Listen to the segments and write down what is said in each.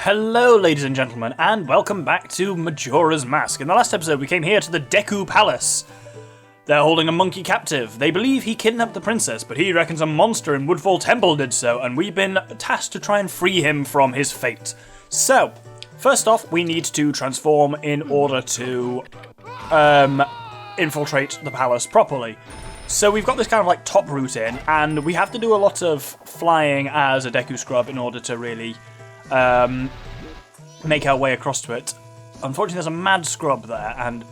Hello ladies and gentlemen, and welcome back to Majora's Mask. In the last episode we came here to the Deku Palace. They're holding a monkey captive. They believe he kidnapped the princess, but he reckons a monster in Woodfall Temple did so, and we've been tasked to try and free him from his fate. So, first off, we need to transform in order to infiltrate the palace properly. So we've got this kind of like top route in, and we have to do a lot of flying as a Deku Scrub in order to really make our way across to it. Unfortunately, there's a mad scrub there, and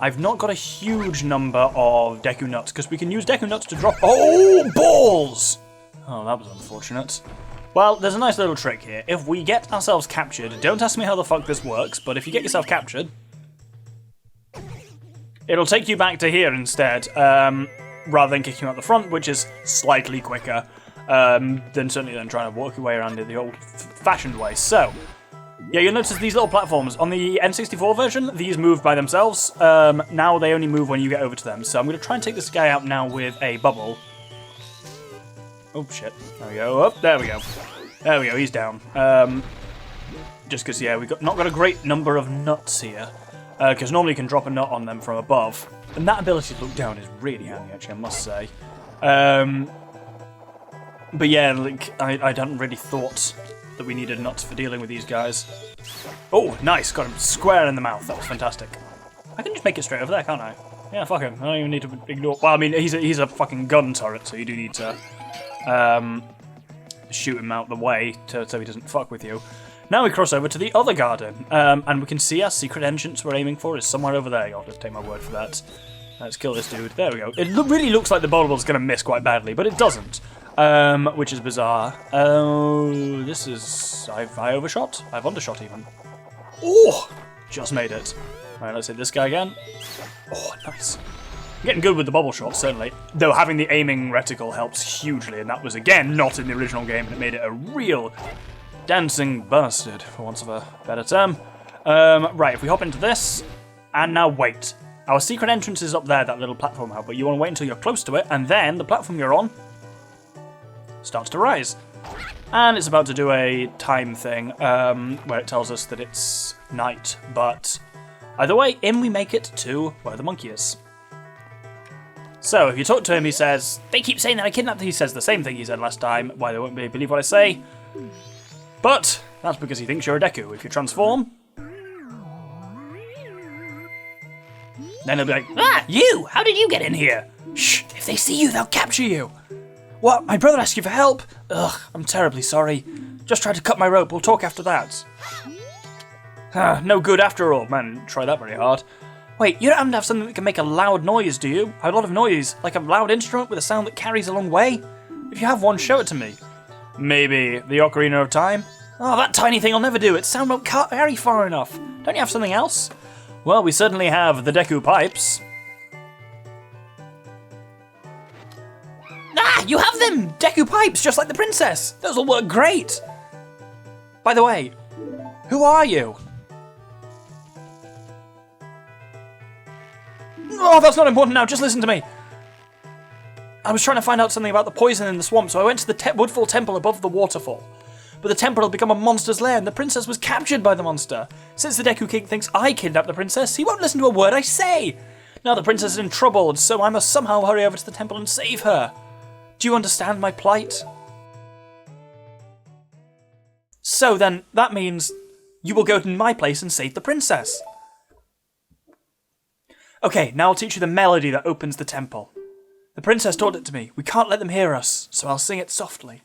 I've not got a huge number of Deku Nuts, because we can use Deku Nuts to drop— oh, balls! Oh, that was unfortunate. Well, there's a nice little trick here. If we get ourselves captured, don't ask me how the fuck this works, but if you get yourself captured, it'll take you back to here instead, rather than kicking you out the front, which is slightly quicker. Than trying to walk your way around it the old-fashioned way. So, yeah, you'll notice these little platforms. On the N64 version, these move by themselves. Now they only move when you get over to them. So I'm going to try and take this guy out now with a bubble. Oh, shit. There we go. Oh, there we go. There we go, he's down. Just because, yeah, we've not got a great number of nuts here. Because normally you can drop a nut on them from above. And that ability to look down is really handy, actually, I must say. But yeah, like, I hadn't really thought that we needed nuts for dealing with these guys. Oh, nice, got him square in the mouth, that was fantastic. I can just make it straight over there, can't I? Yeah, fuck him, I don't even need to ignore— well, I mean, he's a fucking gun turret, so you do need to shoot him out the way so he doesn't fuck with you. Now we cross over to the other garden, and we can see our secret entrance we're aiming for is somewhere over there. I'll just take my word for that. Let's kill this dude. There we go. It really looks like the bubble's going to miss quite badly, but it doesn't. Which is bizarre. Oh, this is— I overshot? I've undershot even. Oh! Just made it. Alright, let's hit this guy again. Oh, nice. I'm getting good with the bubble shot, certainly. Though having the aiming reticle helps hugely, and that was, again, not in the original game, and it made it a real dancing bastard, for want of a better term. Right, if we hop into this, and now wait. Our secret entrance is up there, that little platform out, but you want to wait until you're close to it, and then the platform you're on starts to rise. And it's about to do a time thing, where it tells us that it's night, but either way, in we make it to where the monkey is. So, if you talk to him, he says, "They keep saying that I kidnapped them." He says the same thing he said last time, why they won't believe what I say. But that's because he thinks you're a Deku. If you transform, then he'll be like, "Ah, you! How did you get in here?" "Shh, if they see you, they'll capture you." "What? My brother asked you for help?" "Ugh, I'm terribly sorry. Just tried to cut my rope. We'll talk after that." No good after all. Man, try that very hard. "Wait, you don't happen to have something that can make a loud noise, do you? A lot of noise, like a loud instrument with a sound that carries a long way? If you have one, show it to me." "Maybe the Ocarina of Time?" "Oh, that tiny thing will never do. Its sound won't carry far enough. Don't you have something else?" "Well, we certainly have the Deku pipes." "Ah, you have them! Deku pipes, just like the princess! Those will work great! By the way, who are you?" "Oh, that's not important now, just listen to me. I was trying to find out something about the poison in the swamp, so I went to the Woodfall Temple above the waterfall. But the temple had become a monster's lair, and the princess was captured by the monster. Since the Deku King thinks I kidnapped the princess, he won't listen to a word I say. Now the princess is in trouble, and so I must somehow hurry over to the temple and save her. Do you understand my plight?" "So then, that means you will go to my place and save the princess." "Okay, now I'll teach you the melody that opens the temple. The princess taught it to me. We can't let them hear us, so I'll sing it softly."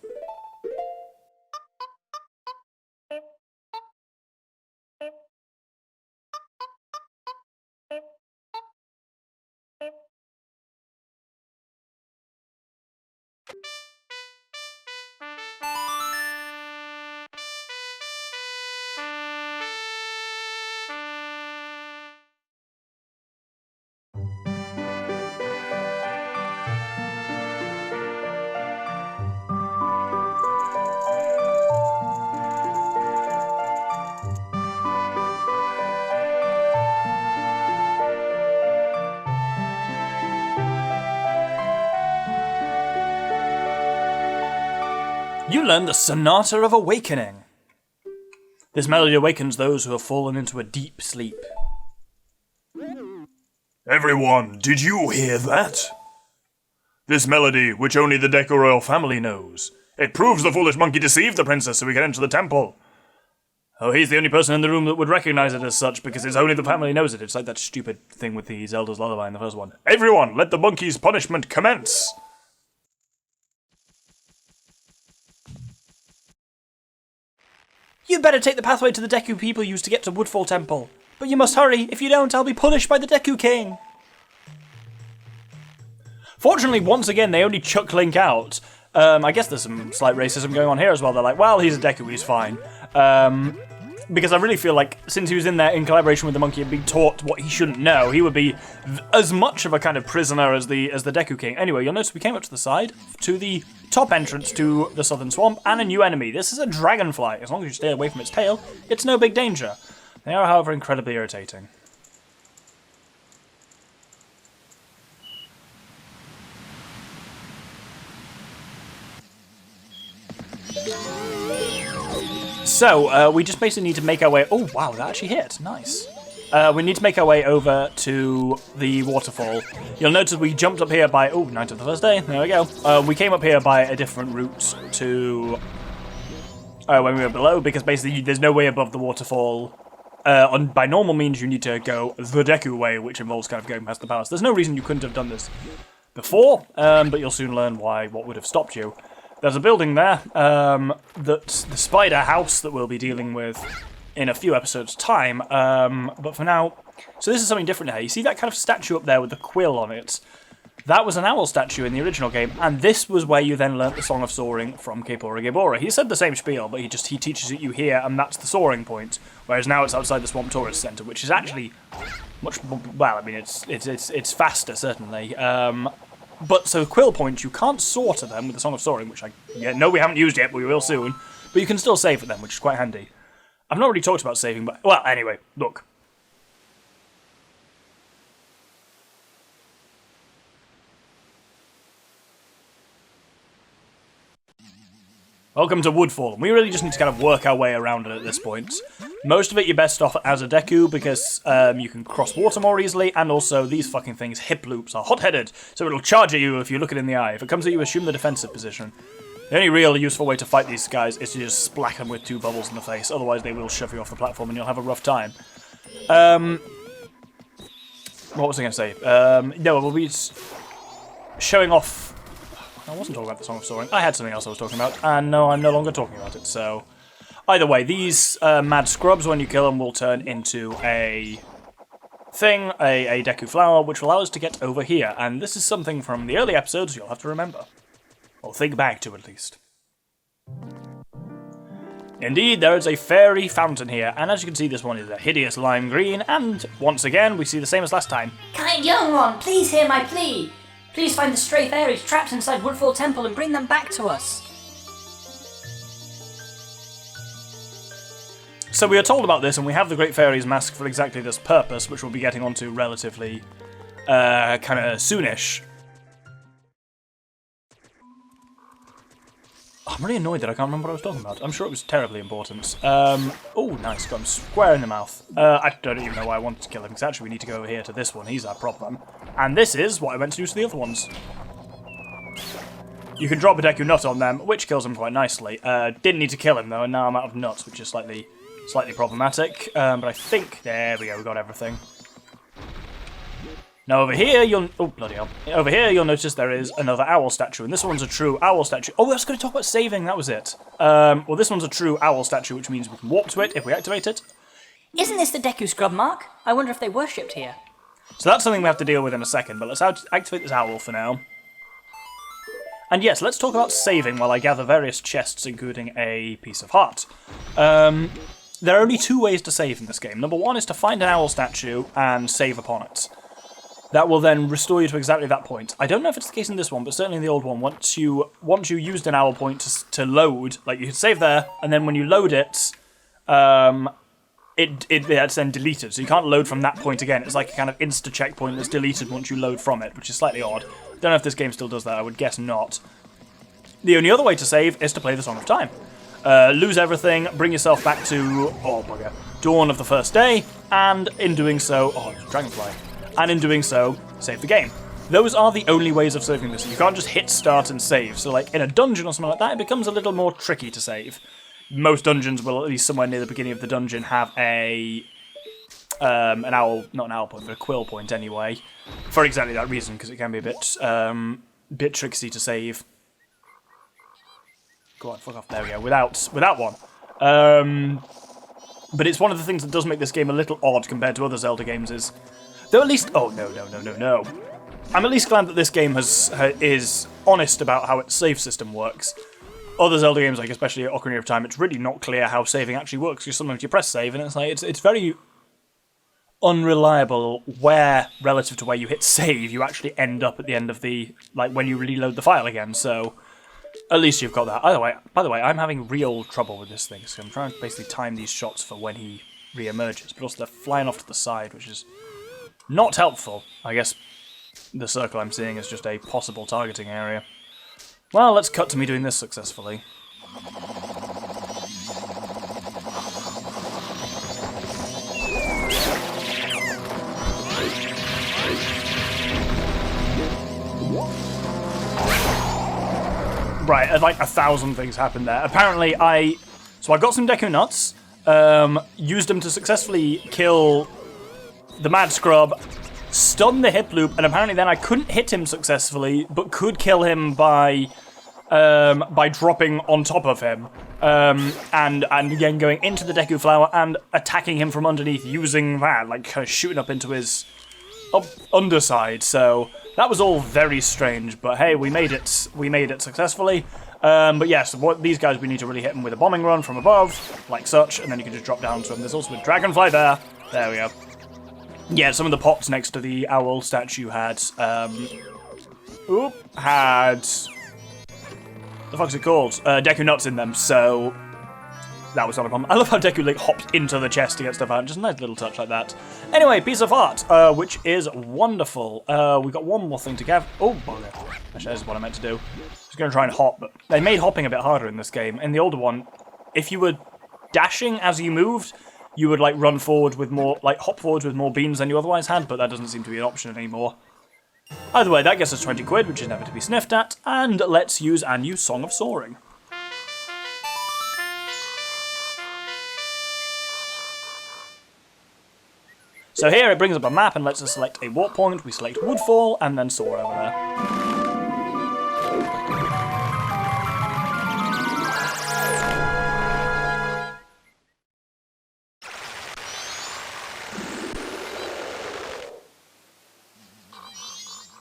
You learn the Sonata of Awakening. This melody awakens those who have fallen into a deep sleep. Everyone, did you hear that? This melody, which only the Deku royal family knows. It proves the foolish monkey deceived the princess so we can enter the temple. Oh, he's the only person in the room that would recognize it as such because it's only the family knows it. It's like that stupid thing with the Zelda's lullaby in the first one. Everyone, let the monkey's punishment commence! You'd better take the pathway to the Deku people used to get to Woodfall Temple. But you must hurry. If you don't, I'll be punished by the Deku King. Fortunately, once again, they only chuck Link out. I guess there's some slight racism going on here as well. They're like, well, he's a Deku, he's fine. Because I really feel like, since he was in there in collaboration with the monkey and being taught what he shouldn't know, he would be as much of a kind of prisoner as the Deku King. Anyway, you'll notice we came up to the side, to the top entrance to the Southern Swamp, and a new enemy. This is a dragonfly. As long as you stay away from its tail, it's no big danger. They are, however, incredibly irritating. So, we just basically need to make our way... Oh, wow, that actually hit. Nice. We need to make our way over to the waterfall. You'll notice we jumped up here by... Oh, night of the first day. There we go. We came up here by a different route to... when we were below, because basically there's no way above the waterfall. By normal means, you need to go the Deku way, which involves kind of going past the palace. There's no reason you couldn't have done this before, but you'll soon learn what would have stopped you. There's a building there, that the spider house that we'll be dealing with in a few episodes' time, but for now... So this is something different here. You see that kind of statue up there with the quill on it? That was an owl statue in the original game, and this was where you then learnt the Song of Soaring from Kaepora Gaebora. He said the same spiel, but he teaches it you here, and that's the soaring point, whereas now it's outside the Swamp Tourist Centre, which is actually much more... Well, I mean, it's faster, certainly. But so quill points, you can't soar to them with the Song of Soaring, which we haven't used yet, but we will soon. But you can still save at them, which is quite handy. I've not really talked about saving, but... Well, anyway, look. Welcome to Woodfall. We really just need to kind of work our way around it at this point. Most of it you're best off as a Deku because you can cross water more easily, and also these fucking things, hip loops, are hot-headed, so it'll charge at you if you look it in the eye. If it comes at you, assume the defensive position. The only real useful way to fight these guys is to just splack them with 2 bubbles in the face, otherwise they will shove you off the platform and you'll have a rough time. What was I going to say? No, we'll be showing off... I wasn't talking about the Song of Soaring. I had something else I was talking about, and no, I'm no longer talking about it, so... Either way, these mad scrubs, when you kill them, will turn into a thing, a Deku flower, which will allow us to get over here, and this is something from the early episodes you'll have to remember. Or think back to, at least. Indeed, there is a fairy fountain here, and as you can see, this one is a hideous lime green, and once again, we see the same as last time. Kind young one, please hear my plea. Please find the stray fairies trapped inside Woodfall Temple and bring them back to us. So we are told about this, and we have the Great Fairy's mask for exactly this purpose, which we'll be getting onto relatively kind of soonish. I'm really annoyed that I can't remember what I was talking about. I'm sure it was terribly important. Oh, nice, got him square in the mouth. I don't even know why I wanted to kill him, because actually we need to go over here to this one. He's our problem. And this is what I meant to do to the other ones. You can drop a Deku Nut on them, which kills them quite nicely. Didn't need to kill him, though, and now I'm out of nuts, which is slightly problematic. But I think... There we go, we got everything. Now over here, you'll... Oh, bloody hell. Over here, you'll notice there is another owl statue, and this one's a true owl statue. Oh, I was going to talk about saving, that was it. Well, this one's a true owl statue, which means we can warp to it if we activate it. Isn't this the Deku scrub mark? I wonder if they worshipped here. So that's something we have to deal with in a second, but let's activate this owl for now. And yes, let's talk about saving while I gather various chests, including a piece of heart. There are only 2 ways to save in this game. Number 1 is to find an owl statue and save upon it. That will then restore you to exactly that point. I don't know if it's the case in this one, but certainly in the old one, once you used an owl point to load, like you can save there, and then when you load it, it's then deleted, so you can't load from that point again. It's like a kind of insta checkpoint that's deleted once you load from it, which is slightly odd. Don't know if this game still does that, I would guess not. The only other way to save is to play the Song of Time. lose everything, bring yourself back to, oh bugger, dawn of the first day, and in doing so, oh, dragonfly, and in doing so, save the game. Those are the only ways of saving this. You can't just hit start and save. So like in a dungeon or something like that, it becomes a little more tricky to save. Most dungeons will, at least somewhere near the beginning of the dungeon, have a an owl, not an owl point, but a quill point anyway, for exactly that reason, because it can be a bit tricksy to save. Go on, fuck off. There we go. Without one. But it's one of the things that does make this game a little odd compared to other Zelda games. Is though at least no. I'm at least glad that this game is honest about how its save system works. Other Zelda games, like especially Ocarina of Time, it's really not clear how saving actually works. Because sometimes you press save and it's like it's very unreliable where, relative to where you hit save, you actually end up at the end of the, like when you reload the file again. So at least you've got that. By the way, I'm having real trouble with this thing. So I'm trying to basically time these shots for when he re-emerges, but also they're flying off to the side, which is not helpful. I guess the circle I'm seeing is just a possible targeting area. Well, let's cut to me doing this successfully. Right, like 1,000 things happened there. Apparently I got some Deku nuts, used them to successfully kill the Mad Scrub, stun the hip loop, and apparently then I couldn't hit him successfully, but could kill him by dropping on top of him, and again going into the Deku Flower and attacking him from underneath using that, like kind of shooting up into his underside. So that was all very strange, but hey, we made it successfully. But yes, what these guys, we need to really hit them with a bombing run from above, like such, and then you can just drop down to them. There's also a dragonfly there. There we go. Yeah, some of the pots next to the owl statue had, the fuck's it called? Deku nuts in them, so that was not a problem. I love how Deku like hops into the chest to get stuff out. Just a nice little touch like that. Anyway, piece of art, which is wonderful. We got one more thing to get. Oh, bugger. Actually, this is what I meant to do. I was going to try and hop, but they made hopping a bit harder in this game. In the older one, if you were dashing as you moved, you would like run forward with more, like hop forwards with more beams than you otherwise had, but that doesn't seem to be an option anymore. Either way, that gets us 20 quid, which is never to be sniffed at, and let's use our new Song of Soaring. So here it brings up a map and lets us select a warp point. We select Woodfall and then soar over there.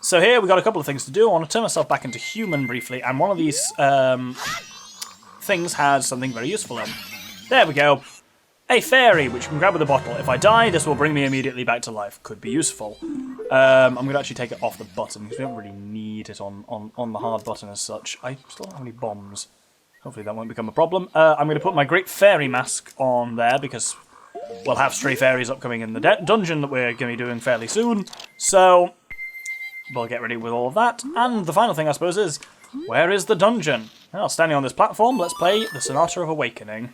So here we got a couple of things to do. I want to turn myself back into human briefly, and one of these things has something very useful in. There we go. A fairy, which you can grab with a bottle. If I die, this will bring me immediately back to life. Could be useful. I'm going to actually take it off the button, because we don't really need it on the hard button as such. I still don't have any bombs. Hopefully that won't become a problem. I'm going to put my Great Fairy Mask on there, because we'll have stray fairies upcoming in the dungeon that we're going to be doing fairly soon. So we'll get ready with all of that. And the final thing, I suppose, is, where is the dungeon? Well, standing on this platform, let's play the Sonata of Awakening.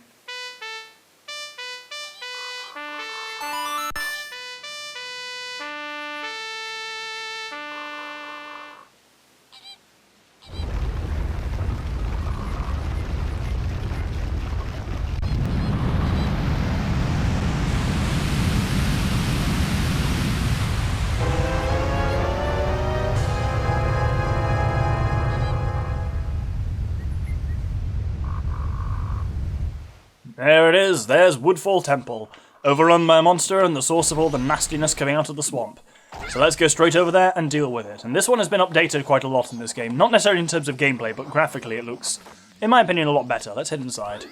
There it is, there's Woodfall Temple, overrun by a monster and the source of all the nastiness coming out of the swamp. So let's go straight over there and deal with it. And this one has been updated quite a lot in this game, not necessarily in terms of gameplay, but graphically it looks, in my opinion, a lot better. Let's head inside.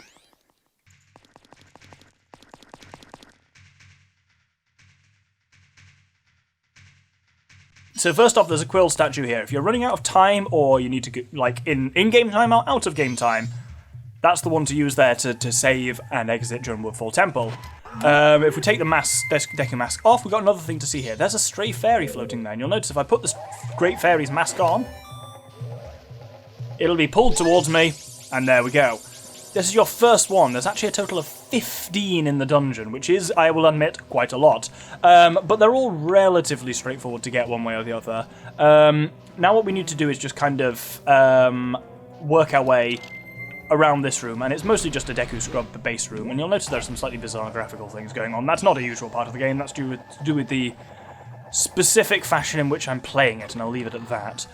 So first off, there's a quill statue here. If you're running out of time, or you need to get, like, in-game time or out-of-game time, that's the one to use there to save and exit during Woodfall Temple. If we take the Deku mask off, we've got another thing to see here. There's a stray fairy floating there, and you'll notice if I put this Great Fairy's mask on, it'll be pulled towards me, and there we go. this is your first one. There's actually a total of 15 in the dungeon, which is, I will admit, quite a lot. But they're all relatively straightforward to get one way or the other. Now what we need to do is just kind of work our way around this room, and it's mostly just a Deku scrub, the base room, and you'll notice there's some slightly bizarre graphical things going on. That's not a usual part of the game, that's to do with the specific fashion in which I'm playing it, and I'll leave it at that.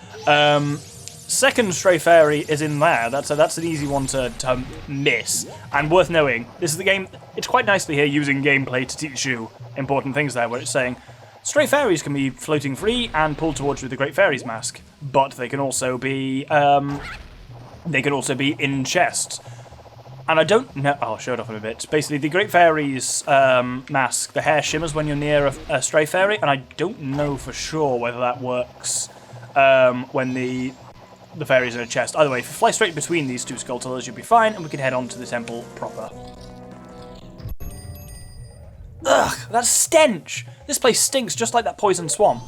Second Stray Fairy is in there. That's an easy one to miss, and worth knowing. This is the game. It's quite nicely here using gameplay to teach you important things there, where it's saying Stray Fairies can be floating free and pulled towards you with the Great Fairy's mask, but they can also be in chests. And I don't know. I'll show it off in a bit. Basically, the Great Fairy's mask, the hair shimmers when you're near a Stray Fairy, and I don't know for sure whether that works when the fairy's in a chest. Either way, if you fly straight between these two Skulltulas, you'll be fine, and we can head on to the temple proper. Ugh, that stench! This place stinks just like that poison swamp.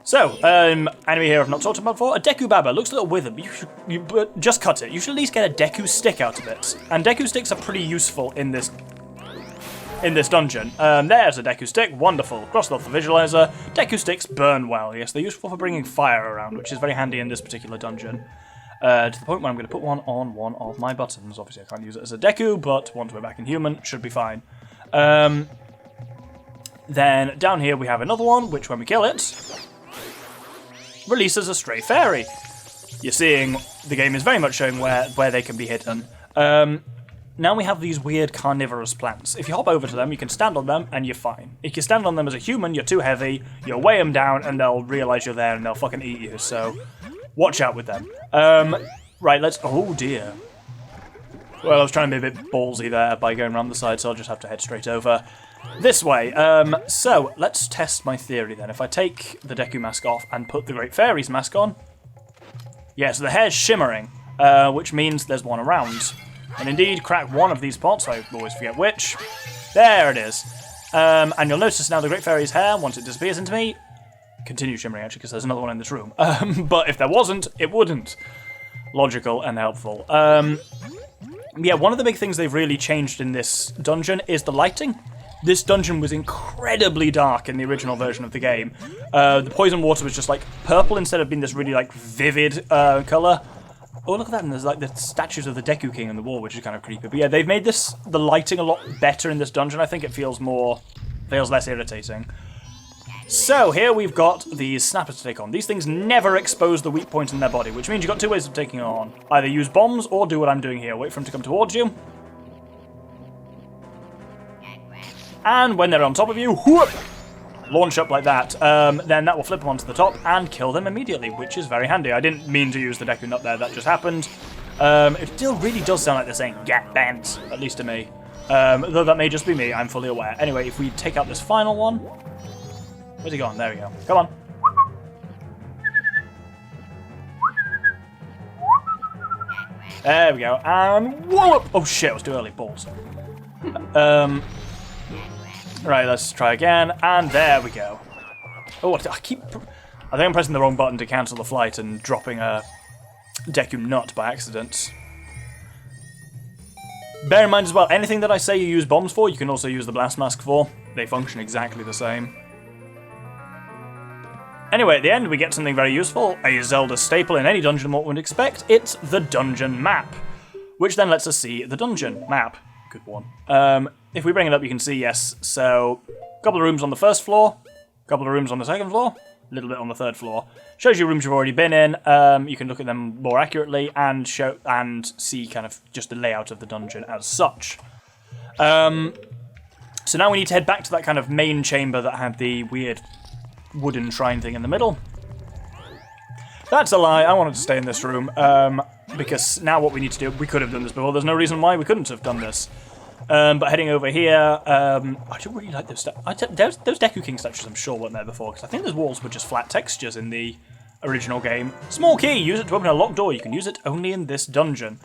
So, enemy here I've not talked about before. A Deku Baba looks a little withered, but just cut it. You should at least get a Deku stick out of it. And Deku sticks are pretty useful in this dungeon. There's a Deku stick, wonderful. Cross off the visualizer. Deku sticks burn well. Yes, they're useful for bringing fire around, which is very handy in this particular dungeon. To the point where I'm going to put one on one of my buttons. Obviously, I can't use it as a Deku, but once we're back in human, should be fine. Then down here we have another one, which when we kill it, releases a Stray Fairy. You're seeing the game is very much showing where they can be hidden. Now we have these weird carnivorous plants. If you hop over to them, you can stand on them, and you're fine. If you stand on them as a human, you're too heavy, you'll weigh them down, and they'll realise you're there, and they'll fucking eat you, so watch out with them. Right, let's... Oh, dear. Well, I was trying to be a bit ballsy there by going around the side, so I'll just have to head straight over this way. So, let's test my theory then. If I take the Deku mask off and put the Great Fairy's mask on... Yeah, so the hair's shimmering, which means there's one around. And indeed, crack one of these pots, I always forget which. There it is. And you'll notice now the Great Fairy's hair, once it disappears into me, continues shimmering actually, because there's another one in this room. But if there wasn't, it wouldn't. Logical and helpful. Yeah, one of the big things they've really changed in this dungeon is the lighting. This dungeon was incredibly dark in the original version of the game. The poison water was just like purple instead of being this really like vivid colour. Oh, look at that, and there's like the statues of the Deku King on the wall, which is kind of creepy. But yeah, they've made the lighting a lot better in this dungeon. I think it feels less irritating. So, here we've got these snappers to take on. These things never expose the weak point in their body, which means you've got two ways of taking it on. Either use bombs, or do what I'm doing here. Wait for them to come towards you. And when they're on top of you, whoop, launch up like that. Then that will flip them onto the top and kill them immediately, which is very handy. I didn't mean to use the Deku Nut there, that just happened. It still really does sound like they're saying, "Get bent," at least to me. Though that may just be me, I'm fully aware. Anyway, if we take out this final one... Where's he gone? There we go. Come on. There we go. And whoop! Oh shit, I was too early. Balls. Right, let's try again. And there we go. Oh, I think I'm pressing the wrong button to cancel the flight and dropping a Deku Nut by accident. Bear in mind as well, anything that I say you use bombs for, you can also use the blast mask for. They function exactly the same. Anyway, at the end we get something very useful, a Zelda staple in any dungeon what one would expect. It's the dungeon map, which then lets us see the dungeon map. Good one. If we bring it up, you can see, yes, so a couple of rooms on the first floor, a couple of rooms on the second floor, a little bit on the third floor. Shows you rooms you've already been in. You can look at them more accurately and see kind of just the layout of the dungeon as such. So now we need to head back to that kind of main chamber that had the weird wooden shrine thing in the middle. That's a lie. I wanted to stay in this room because now what we need to do, we could have done this before. There's no reason why we couldn't have done this. But heading over here, I don't really like those those Deku King statues, I'm sure, weren't there before, because I think those walls were just flat textures in the original game. Small key, use it to open a locked door. You can use it only in this dungeon.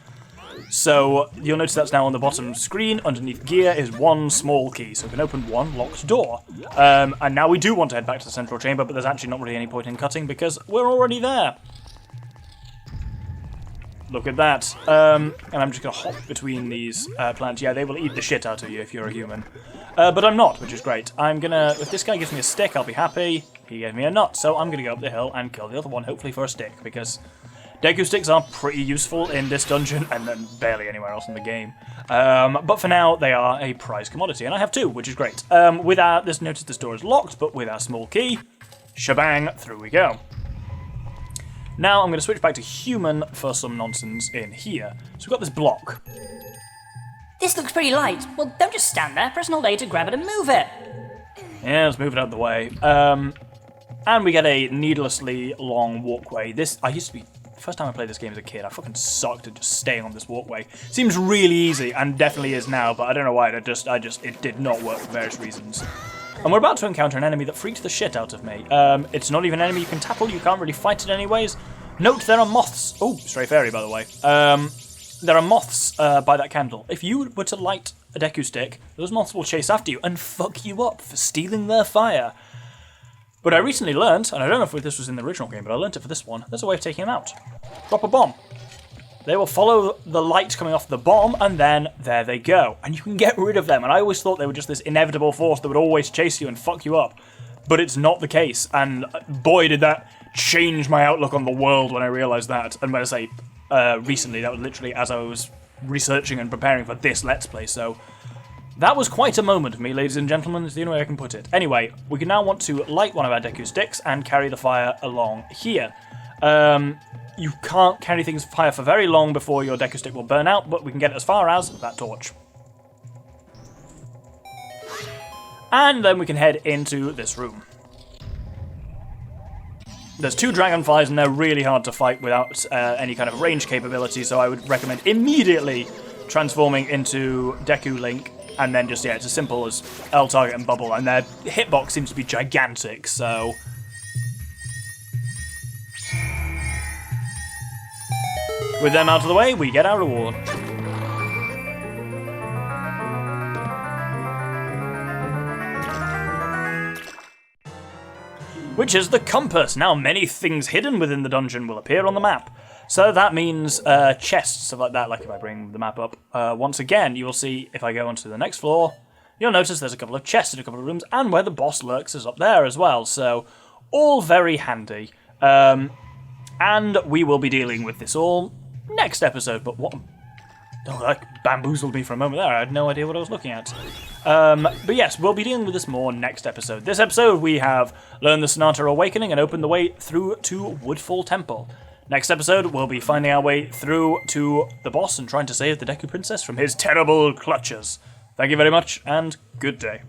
So you'll notice that's now on the bottom screen. Underneath gear is one small key, so we can open one locked door. And now we do want to head back to the central chamber, but there's actually not really any point in cutting because we're already there. Look at that. And I'm just going to hop between these plants. Yeah, they will eat the shit out of you if you're a human. But I'm not, which is great. I'm going to... If this guy gives me a stick, I'll be happy. He gave me a nut, so I'm going to go up the hill and kill the other one, hopefully for a stick, because Deku sticks are pretty useful in this dungeon and then barely anywhere else in the game. But for now, they are a prized commodity, and I have 2, which is great. With our... Notice this door is locked, but with our small key, shebang, through we go. Now I'm going to switch back to human for some nonsense in here. So we've got this block. This looks pretty light. Well, don't just stand there. Press and hold A to grab it and move it. Yeah, let's move it out of the way. And we get a needlessly long walkway. The first time I played this game as a kid, I fucking sucked at just staying on this walkway. Seems really easy, and definitely is now, but I don't know why. It did not work for various reasons. And we're about to encounter an enemy that freaked the shit out of me. It's not even an enemy you can tackle, you can't really fight it anyways. Note there are moths. Oh, stray fairy, by the way. There are moths by that candle. If you were to light a Deku stick, those moths will chase after you and fuck you up for stealing their fire. But I recently learned, and I don't know if this was in the original game, but I learned it for this one, there's a way of taking them out. Drop a bomb. They will follow the light coming off the bomb, and then there they go. And you can get rid of them, and I always thought they were just this inevitable force that would always chase you and fuck you up. But it's not the case, and boy did that change my outlook on the world when I realised that. And when I say recently, that was literally as I was researching and preparing for this Let's Play, so... That was quite a moment for me, ladies and gentlemen, is the only way I can put it. Anyway, we can now want to light one of our Deku sticks and carry the fire along here. You can't carry things fire for very long before your Deku stick will burn out, but we can get it as far as that torch. And then we can head into this room. There's 2 dragonflies and they're really hard to fight without any kind of range capability, so I would recommend immediately transforming into Deku Link. And then just, yeah, it's as simple as L target and bubble, and their hitbox seems to be gigantic, so... With them out of the way, we get our reward. Which is the compass. Now many things hidden within the dungeon will appear on the map. So that means chests, stuff like that, like if I bring the map up. Once again, you will see, if I go onto the next floor, you'll notice there's a couple of chests in a couple of rooms, and where the boss lurks is up there as well, so all very handy. And we will be dealing with this all next episode, but what... Oh, that bamboozled me for a moment there, I had no idea what I was looking at. But yes, we'll be dealing with this more next episode. This episode, we have learned the Sonata Awakening and opened the way through to Woodfall Temple. Next episode, we'll be finding our way through to the boss and trying to save the Deku Princess from his terrible clutches. Thank you very much, and good day.